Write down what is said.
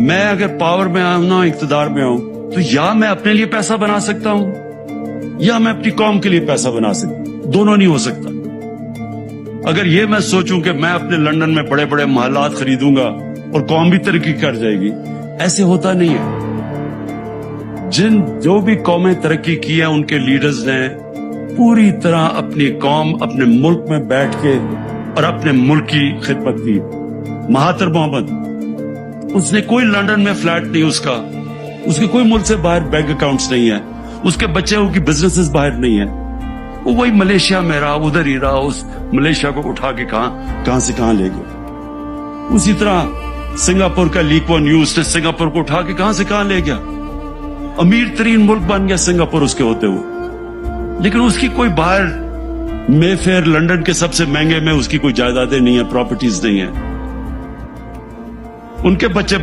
میں اگر پاور میں آؤں نا، اقتدار میں آؤں، تو یا میں اپنے لیے پیسہ بنا سکتا ہوں یا میں اپنی قوم کے لیے پیسہ بنا سکتا ہوں، دونوں نہیں ہو سکتا۔ اگر یہ میں سوچوں کہ میں اپنے لندن میں بڑے بڑے محلات خریدوں گا اور قوم بھی ترقی کر جائے گی، ایسے ہوتا نہیں ہے۔ جو بھی قومیں ترقی کی ہیں، ان کے لیڈرز نے پوری طرح اپنی قوم، اپنے ملک میں بیٹھ کے اور اپنے ملک کی خدمت کی۔ مہاتر محمد، اس نے کوئی لندن میں فلیٹ نہیں، اس کے کوئی ملک سے باہر بینک اکاؤنٹس نہیں ہے، اس کے بچوں کی بزنسز باہر نہیں ہیں، وہ وہی ملیشیا میں رہا، ادھر ہی رہا، اس ملیشیا کو اٹھا کے کہاں سے کہاں لے گیا۔ اسی طرح سنگاپور کا لی کوان یو، اس نے سنگاپور کو اٹھا کے کہاں لے گیا، امیر ترین ملک بن گیا سنگاپور اس کے ہوتے ہوئے، لیکن اس کی کوئی باہر مے فیئر لندن کے سب سے مہنگے میں اس کی کوئی جائیدادیں نہیں ہیں، پراپرٹیز نہیں ہیں۔ ان کے بچے